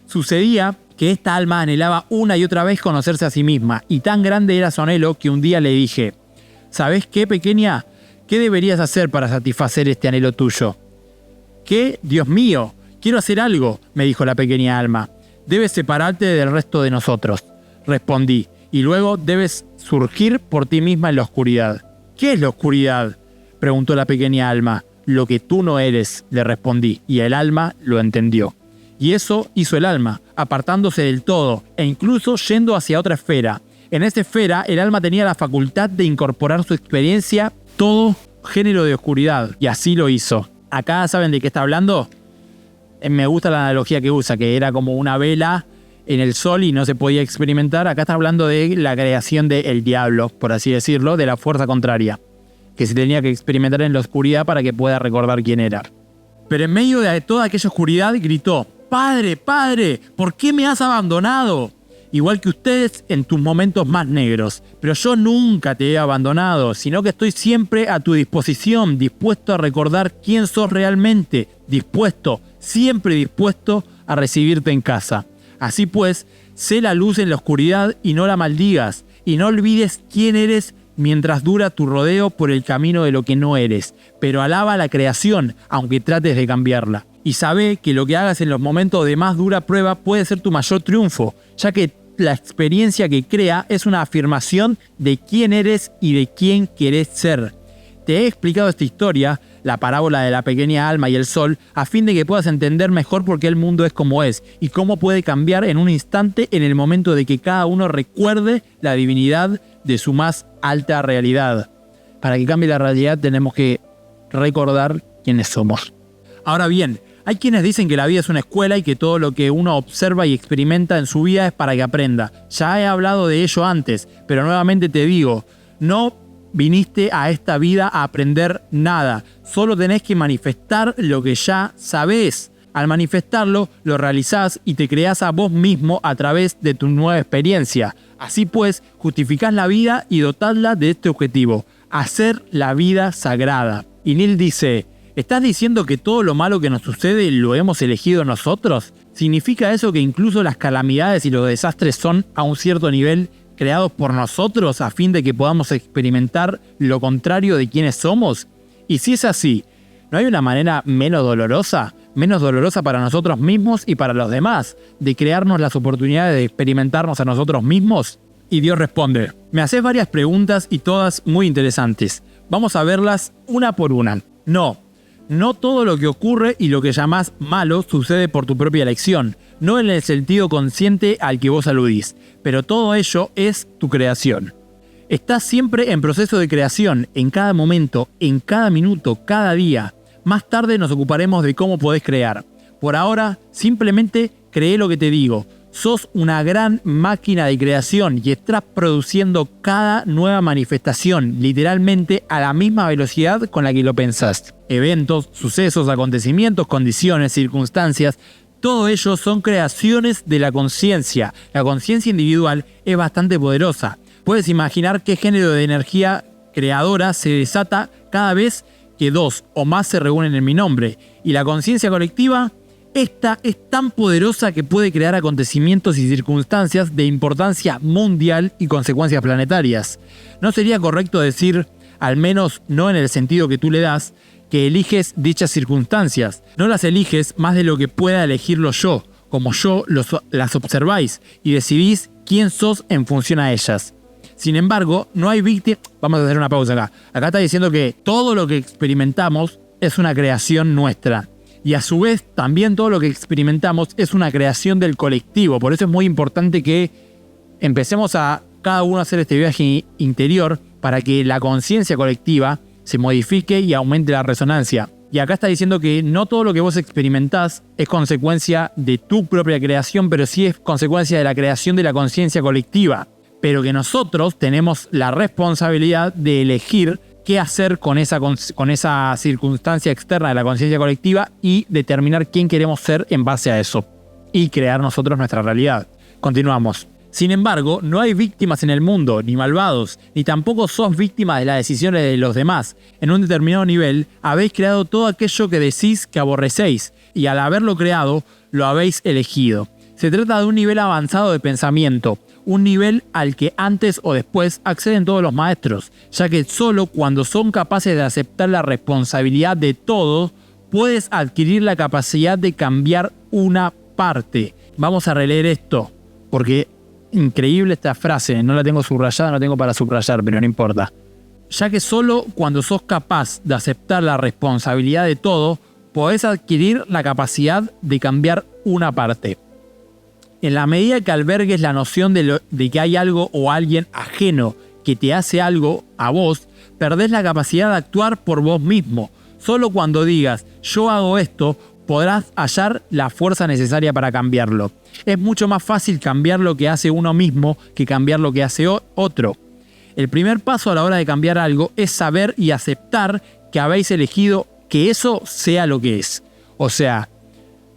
Sucedía que esta alma anhelaba una y otra vez conocerse a sí misma, y tan grande era su anhelo que un día le dije: ¿sabes qué, pequeña? ¿Qué deberías hacer para satisfacer este anhelo tuyo? ¿Qué? Dios mío, quiero hacer algo, me dijo la pequeña alma. Debes separarte del resto de nosotros, respondí, y luego debes surgir por ti misma en la oscuridad. ¿Qué es la oscuridad?, preguntó la pequeña alma. Lo que tú no eres, le respondí, y el alma lo entendió. Y eso hizo el alma, apartándose del todo, e incluso yendo hacia otra esfera. En esa esfera, el alma tenía la facultad de incorporar su experiencia todo género de oscuridad, y así lo hizo. Acá, ¿saben de qué está hablando? Me gusta la analogía que usa, que era como una vela en el sol y no se podía experimentar. Acá está hablando de la creación del diablo, por así decirlo, de la fuerza contraria, que se tenía que experimentar en la oscuridad para que pueda recordar quién era. Pero en medio de toda aquella oscuridad gritó: «Padre, padre, ¿por qué me has abandonado? Igual que ustedes en tus momentos más negros. Pero yo nunca te he abandonado, sino que estoy siempre a tu disposición, dispuesto a recordar quién sos realmente, siempre dispuesto a recibirte en casa. Así pues, sé la luz en la oscuridad y no la maldigas, y no olvides quién eres mientras dura tu rodeo por el camino de lo que no eres, pero alaba la creación, aunque trates de cambiarla. Y sabe que lo que hagas en los momentos de más dura prueba puede ser tu mayor triunfo, ya que la experiencia que crea es una afirmación de quién eres y de quién querés ser. Te he explicado esta historia, la parábola de la pequeña alma y el sol, a fin de que puedas entender mejor por qué el mundo es como es y cómo puede cambiar en un instante en el momento de que cada uno recuerde la divinidad de su más alta realidad. Para que cambie la realidad tenemos que recordar quiénes somos. Ahora bien, hay quienes dicen que la vida es una escuela y que todo lo que uno observa y experimenta en su vida es para que aprenda. Ya he hablado de ello antes, pero nuevamente te digo, no viniste a esta vida a aprender nada. Solo tenés que manifestar lo que ya sabés. Al manifestarlo, lo realizás y te creás a vos mismo a través de tu nueva experiencia. Así pues, justificás la vida y dotadla de este objetivo: hacer la vida sagrada. Y Neil dice: ¿estás diciendo que todo lo malo que nos sucede lo hemos elegido nosotros? ¿Significa eso que incluso las calamidades y los desastres son, a un cierto nivel, creados por nosotros a fin de que podamos experimentar lo contrario de quienes somos? Y si es así, ¿no hay una manera menos dolorosa para nosotros mismos y para los demás, de crearnos las oportunidades de experimentarnos a nosotros mismos? Y Dios responde: me haces varias preguntas y todas muy interesantes. Vamos a verlas una por una. No todo lo que ocurre y lo que llamás malo sucede por tu propia elección, no en el sentido consciente al que vos aludís, pero todo ello es tu creación. Estás siempre en proceso de creación, en cada momento, en cada minuto, cada día. Más tarde nos ocuparemos de cómo podés crear. Por ahora, simplemente cree lo que te digo. Sos una gran máquina de creación y estás produciendo cada nueva manifestación, literalmente a la misma velocidad con la que lo pensás. Eventos, sucesos, acontecimientos, condiciones, circunstancias, todo ello son creaciones de la conciencia. La conciencia individual es bastante poderosa. Puedes imaginar qué género de energía creadora se desata cada vez que dos o más se reúnen en mi nombre. Y la conciencia colectiva, esta es tan poderosa que puede crear acontecimientos y circunstancias de importancia mundial y consecuencias planetarias. No sería correcto decir, al menos no en el sentido que tú le das, que eliges dichas circunstancias. No las eliges más de lo que pueda elegirlo yo, como yo las observáis y decidís quién sos en función a ellas. Sin embargo, no hay víctimas. Vamos a hacer una pausa acá. Acá está diciendo que todo lo que experimentamos es una creación nuestra. Y a su vez, también todo lo que experimentamos es una creación del colectivo. Por eso es muy importante que empecemos a cada uno a hacer este viaje interior para que la conciencia colectiva se modifique y aumente la resonancia. Y acá está diciendo que no todo lo que vos experimentás es consecuencia de tu propia creación, pero sí es consecuencia de la creación de la conciencia colectiva. Pero que nosotros tenemos la responsabilidad de elegir qué hacer con esa circunstancia externa de la conciencia colectiva y determinar quién queremos ser en base a eso y crear nosotros nuestra realidad. Continuamos. Sin embargo, no hay víctimas en el mundo, ni malvados, ni tampoco sos víctima de las decisiones de los demás. En un determinado nivel, habéis creado todo aquello que decís que aborrecéis, y al haberlo creado, lo habéis elegido. Se trata de un nivel avanzado de pensamiento, un nivel al que antes o después acceden todos los maestros, ya que solo cuando son capaces de aceptar la responsabilidad de todo, puedes adquirir la capacidad de cambiar una parte. Vamos a releer esto, porque increíble esta frase, no la tengo subrayada, no tengo para subrayar, pero no importa. Ya que solo cuando sos capaz de aceptar la responsabilidad de todo, podés adquirir la capacidad de cambiar una parte. En la medida que albergues la noción de que hay algo o alguien ajeno que te hace algo a vos, perdés la capacidad de actuar por vos mismo. Solo cuando digas, yo hago esto, podrás hallar la fuerza necesaria para cambiarlo. Es mucho más fácil cambiar lo que hace uno mismo que cambiar lo que hace otro. El primer paso a la hora de cambiar algo es saber y aceptar que habéis elegido que eso sea lo que es. O sea,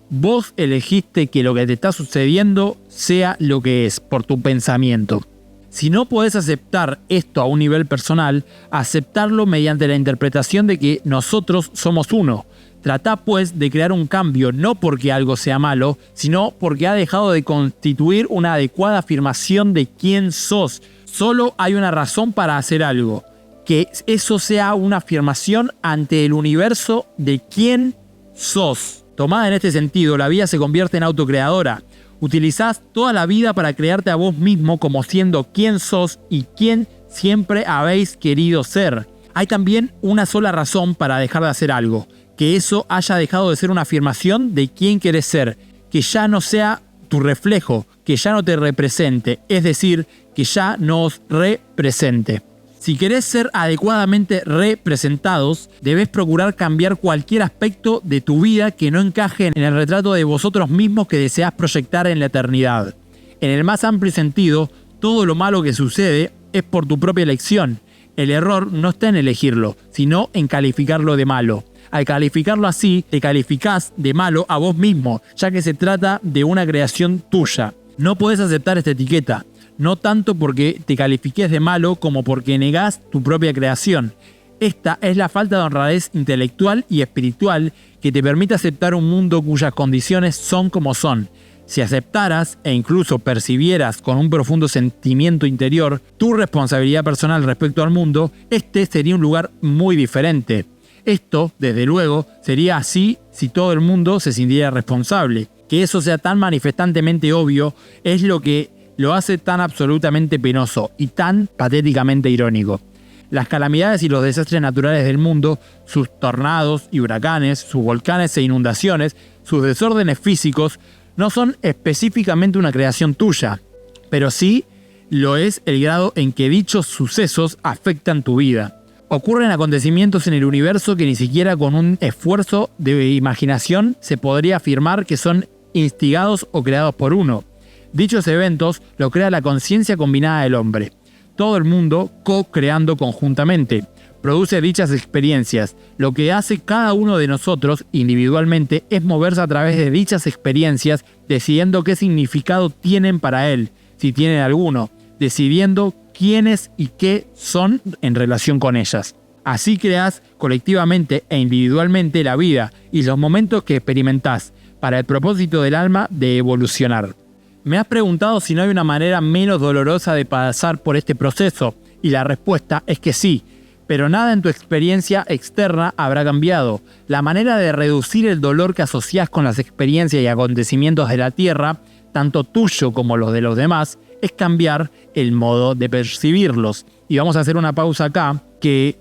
vos elegiste que lo que te está sucediendo sea lo que es por tu pensamiento. Si no podés aceptar esto a un nivel personal, aceptarlo mediante la interpretación de que nosotros somos uno. Tratá pues de crear un cambio no porque algo sea malo, sino porque ha dejado de constituir una adecuada afirmación de quién sos. Solo hay una razón para hacer algo, que eso sea una afirmación ante el universo de quién sos. Tomada en este sentido, la vida se convierte en autocreadora. Utilizás toda la vida para crearte a vos mismo como siendo quién sos y quién siempre habéis querido ser. Hay también una sola razón para dejar de hacer algo, que eso haya dejado de ser una afirmación de quién querés ser, que ya no sea tu reflejo, que ya no te represente, es decir, que ya no os represente. Si querés ser adecuadamente representados, debes procurar cambiar cualquier aspecto de tu vida que no encaje en el retrato de vosotros mismos que deseas proyectar en la eternidad. En el más amplio sentido, todo lo malo que sucede es por tu propia elección. El error no está en elegirlo, sino en calificarlo de malo. Al calificarlo así, te calificás de malo a vos mismo, ya que se trata de una creación tuya. No podés aceptar esta etiqueta, no tanto porque te califiques de malo como porque negás tu propia creación. Esta es la falta de honradez intelectual y espiritual que te permite aceptar un mundo cuyas condiciones son como son. Si aceptaras e incluso percibieras con un profundo sentimiento interior tu responsabilidad personal respecto al mundo, este sería un lugar muy diferente. Esto, desde luego, sería así si todo el mundo se sintiera responsable. Que eso sea tan manifestantemente obvio es lo que lo hace tan absolutamente penoso y tan patéticamente irónico. Las calamidades y los desastres naturales del mundo, sus tornados y huracanes, sus volcanes e inundaciones, sus desórdenes físicos, no son específicamente una creación tuya, pero sí lo es el grado en que dichos sucesos afectan tu vida. Ocurren acontecimientos en el universo que ni siquiera con un esfuerzo de imaginación se podría afirmar que son instigados o creados por uno. Dichos eventos lo crea la conciencia combinada del hombre. Todo el mundo co-creando conjuntamente. Produce dichas experiencias. Lo que hace cada uno de nosotros individualmente es moverse a través de dichas experiencias, decidiendo qué significado tienen para él, si tienen alguno, decidiendo quiénes y qué son en relación con ellas. Así creas colectivamente e individualmente la vida y los momentos que experimentás para el propósito del alma de evolucionar. Me has preguntado si no hay una manera menos dolorosa de pasar por este proceso, y la respuesta es que sí, pero nada en tu experiencia externa habrá cambiado. La manera de reducir el dolor que asocias con las experiencias y acontecimientos de la Tierra, tanto tuyo como los de los demás, es cambiar el modo de percibirlos. Y vamos a hacer una pausa acá, que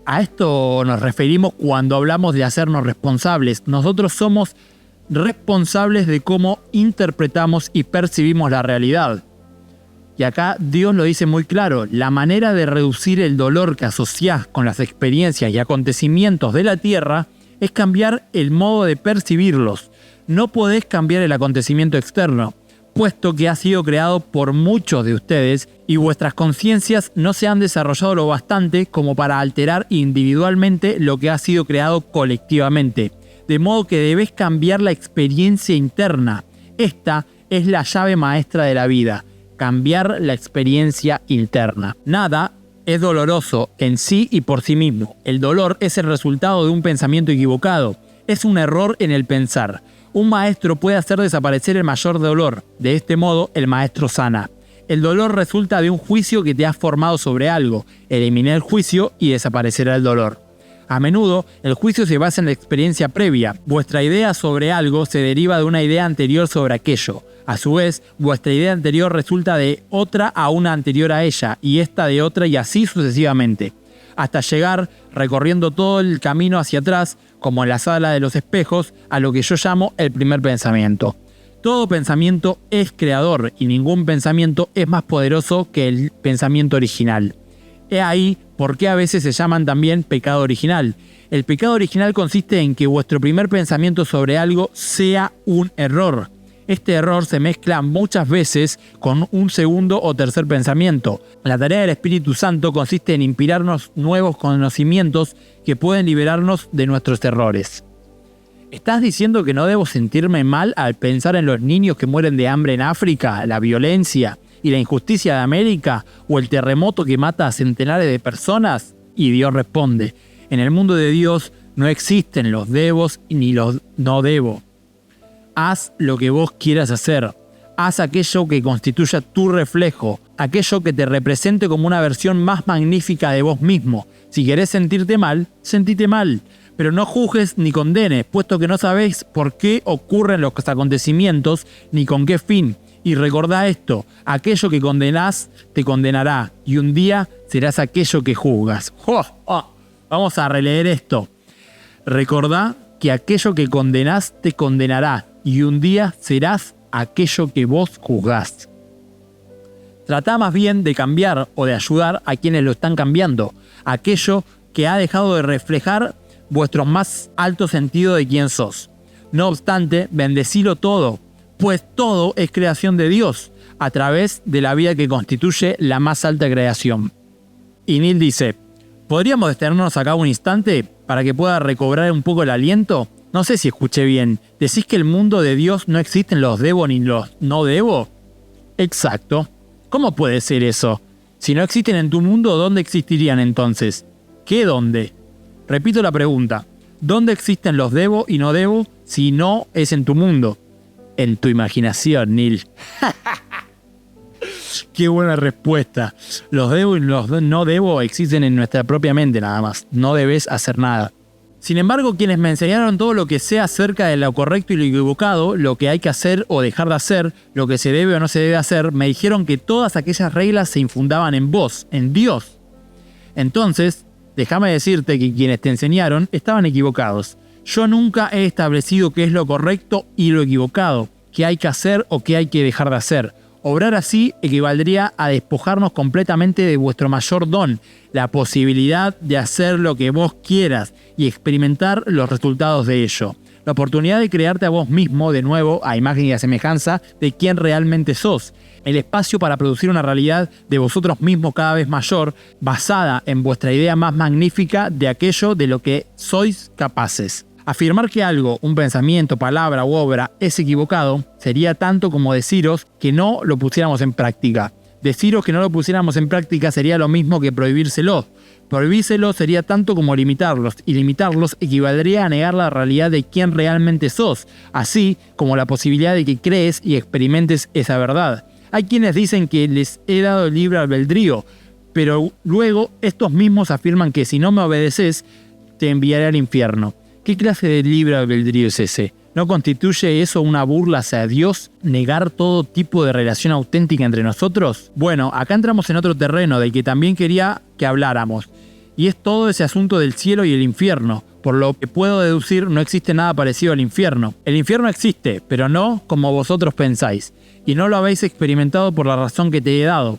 a esto nos referimos cuando hablamos de hacernos responsables. Nosotros somos responsables de cómo interpretamos y percibimos la realidad. Y acá Dios lo dice muy claro, la manera de reducir el dolor que asociás con las experiencias y acontecimientos de la Tierra es cambiar el modo de percibirlos. No podés cambiar el acontecimiento externo, puesto que ha sido creado por muchos de ustedes y vuestras conciencias no se han desarrollado lo bastante como para alterar individualmente lo que ha sido creado colectivamente. De modo que debes cambiar la experiencia interna. Esta es la llave maestra de la vida, cambiar la experiencia interna. Nada es doloroso en sí y por sí mismo. El dolor es el resultado de un pensamiento equivocado. Es un error en el pensar. Un maestro puede hacer desaparecer el mayor dolor. De este modo, el maestro sana. El dolor resulta de un juicio que te has formado sobre algo. Elimina el juicio y desaparecerá el dolor. A menudo, el juicio se basa en la experiencia previa. Vuestra idea sobre algo se deriva de una idea anterior sobre aquello. A su vez, vuestra idea anterior resulta de otra a una anterior a ella, y esta de otra, y así sucesivamente. Hasta llegar, recorriendo todo el camino hacia atrás, como en la sala de los espejos, a lo que yo llamo el primer pensamiento. Todo pensamiento es creador, y ningún pensamiento es más poderoso que el pensamiento original. He ahí por qué a veces se llaman también pecado original. El pecado original consiste en que vuestro primer pensamiento sobre algo sea un error. Este error se mezcla muchas veces con un segundo o tercer pensamiento. La tarea del Espíritu Santo consiste en inspirarnos nuevos conocimientos que pueden liberarnos de nuestros errores. ¿Estás diciendo que no debo sentirme mal al pensar en los niños que mueren de hambre en África, la violencia y la injusticia de América, o el terremoto que mata a centenares de personas? Y Dios responde: en el mundo de Dios no existen los debos ni los no debo. Haz lo que vos quieras hacer. Haz aquello que constituya tu reflejo, aquello que te represente como una versión más magnífica de vos mismo. Si querés sentirte mal, sentite mal. Pero no juzgues ni condenes, puesto que no sabéis por qué ocurren los acontecimientos ni con qué fin. Y recordá esto: aquello que condenás te condenará, y un día serás aquello que juzgas. Vamos a releer esto. Recordá que aquello que condenás te condenará, y un día serás aquello que vos juzgás. Tratá más bien de cambiar o de ayudar a quienes lo están cambiando, aquello que ha dejado de reflejar vuestro más alto sentido de quién sos. No obstante, bendecilo todo, pues todo es creación de Dios, a través de la vida que constituye la más alta creación. Y Neil dice: ¿podríamos detenernos acá un instante para que pueda recobrar un poco el aliento? No sé si escuché bien. ¿Decís que el mundo de Dios no existen los debo ni los no debo? Exacto. ¿Cómo puede ser eso? Si no existen en tu mundo, ¿dónde existirían entonces? ¿Qué dónde? Repito la pregunta. ¿Dónde existen los debo y no debo si no es en tu mundo? En tu imaginación, Neil. Qué buena respuesta. Los debo y los no debo existen en nuestra propia mente nada más. No debes hacer nada. Sin embargo, quienes me enseñaron todo lo que sé acerca de lo correcto y lo equivocado, lo que hay que hacer o dejar de hacer, lo que se debe o no se debe hacer, me dijeron que todas aquellas reglas se infundaban en vos, en Dios. Entonces, déjame decirte que quienes te enseñaron estaban equivocados. Yo nunca he establecido qué es lo correcto y lo equivocado, qué hay que hacer o qué hay que dejar de hacer. Obrar así equivaldría a despojarnos completamente de vuestro mayor don, la posibilidad de hacer lo que vos quieras y experimentar los resultados de ello. La oportunidad de crearte a vos mismo de nuevo a imagen y a semejanza de quien realmente sos. El espacio para producir una realidad de vosotros mismos cada vez mayor, basada en vuestra idea más magnífica de aquello de lo que sois capaces. Afirmar que algo, un pensamiento, palabra u obra, es equivocado, sería tanto como deciros que no lo pusiéramos en práctica. Deciros que no lo pusiéramos en práctica sería lo mismo que prohibírselo. Prohibírselo sería tanto como limitarlos, y limitarlos equivaldría a negar la realidad de quién realmente sos, así como la posibilidad de que crees y experimentes esa verdad. Hay quienes dicen que les he dado el libre albedrío, pero luego estos mismos afirman que si no me obedeces, te enviaré al infierno. ¿Qué clase de libre albedrío es ese? ¿No constituye eso una burla hacia Dios? ¿Negar todo tipo de relación auténtica entre nosotros? Bueno, acá entramos en otro terreno del que también quería que habláramos. Y es todo ese asunto del cielo y el infierno. Por lo que puedo deducir, no existe nada parecido al infierno. El infierno existe, pero no como vosotros pensáis. Y no lo habéis experimentado por la razón que te he dado.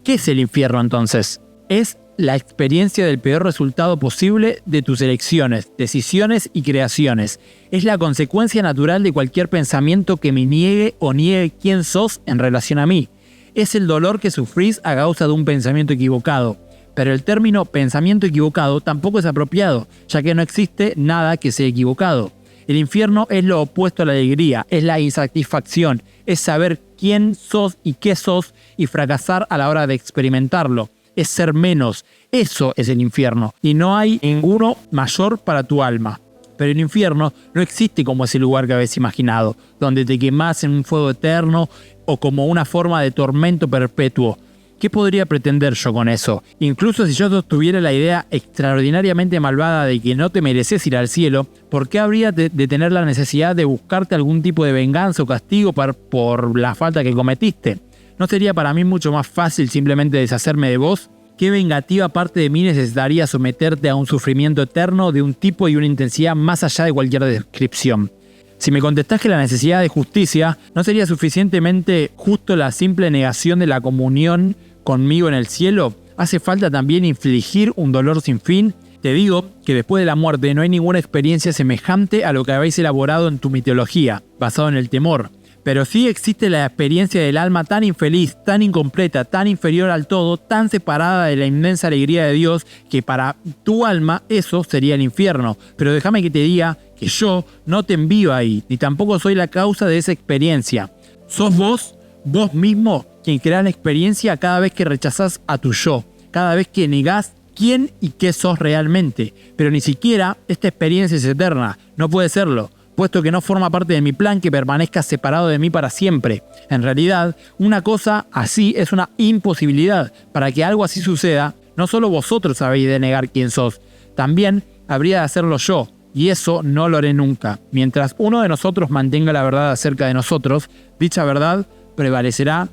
¿Qué es el infierno entonces? Es la experiencia del peor resultado posible de tus elecciones, decisiones y creaciones. Es la consecuencia natural de cualquier pensamiento que me niegue o niegue quién sos en relación a mí. Es el dolor que sufrís a causa de un pensamiento equivocado. Pero el término pensamiento equivocado tampoco es apropiado, ya que no existe nada que sea equivocado. El infierno es lo opuesto a la alegría, es la insatisfacción, es saber quién sos y qué sos y fracasar a la hora de experimentarlo. Es ser menos. Eso es el infierno. Y no hay ninguno mayor para tu alma. Pero el infierno no existe como ese lugar que habéis imaginado, donde te quemás en un fuego eterno o como una forma de tormento perpetuo. ¿Qué podría pretender yo con eso? Incluso si yo sostuviera la idea extraordinariamente malvada de que no te mereces ir al cielo, ¿por qué habría de tener la necesidad de buscarte algún tipo de venganza o castigo por la falta que cometiste? ¿No sería para mí mucho más fácil simplemente deshacerme de vos? ¿Qué vengativa parte de mí necesitaría someterte a un sufrimiento eterno de un tipo y una intensidad más allá de cualquier descripción? Si me contestás que la necesidad de justicia no sería suficientemente justo la simple negación de la comunión conmigo en el cielo, ¿hace falta también infligir un dolor sin fin? Te digo que después de la muerte no hay ninguna experiencia semejante a lo que habéis elaborado en tu mitología, basado en el temor. Pero sí existe la experiencia del alma tan infeliz, tan incompleta, tan inferior al todo, tan separada de la inmensa alegría de Dios, que para tu alma eso sería el infierno. Pero déjame que te diga que yo no te envío ahí, ni tampoco soy la causa de esa experiencia. Sos vos mismo, quien crea la experiencia cada vez que rechazás a tu yo, cada vez que negás quién y qué sos realmente. Pero ni siquiera esta experiencia es eterna, no puede serlo, puesto que no forma parte de mi plan que permanezca separado de mí para siempre. En realidad, una cosa así es una imposibilidad. Para que algo así suceda, no solo vosotros habéis de negar quién sos, también habría de hacerlo yo, y eso no lo haré nunca. Mientras uno de nosotros mantenga la verdad acerca de nosotros, dicha verdad prevalecerá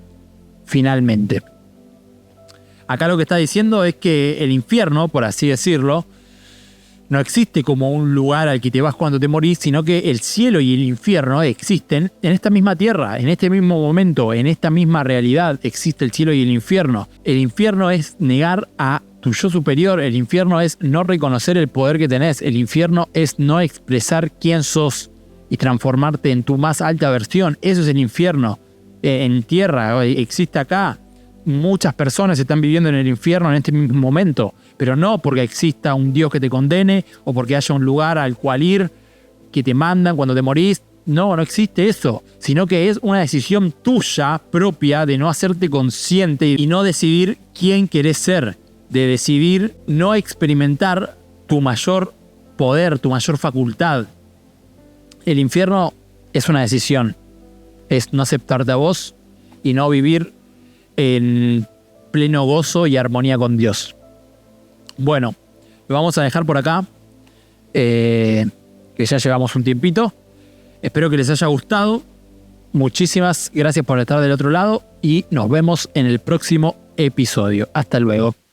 finalmente. Acá lo que está diciendo es que el infierno, por así decirlo, no existe como un lugar al que te vas cuando te morís, sino que el cielo y el infierno existen en esta misma tierra, en este mismo momento, en esta misma realidad existe el cielo y el infierno. El infierno es negar a tu yo superior, el infierno es no reconocer el poder que tenés, el infierno es no expresar quién sos y transformarte en tu más alta versión. Eso es el infierno. En tierra existe acá. Muchas personas están viviendo en el infierno en este mismo momento, pero no porque exista un Dios que te condene o porque haya un lugar al cual ir que te mandan cuando te morís. No existe eso, sino que es una decisión tuya propia de no hacerte consciente y no decidir quién querés ser, de decidir no experimentar tu mayor poder, tu mayor facultad. El infierno es una decisión, es no aceptarte a vos y no vivir en pleno gozo y armonía con Dios. Bueno, lo vamos a dejar por acá, que ya llevamos un tiempito. Espero que les haya gustado. Muchísimas gracias por estar del otro lado y nos vemos en el próximo episodio. Hasta luego.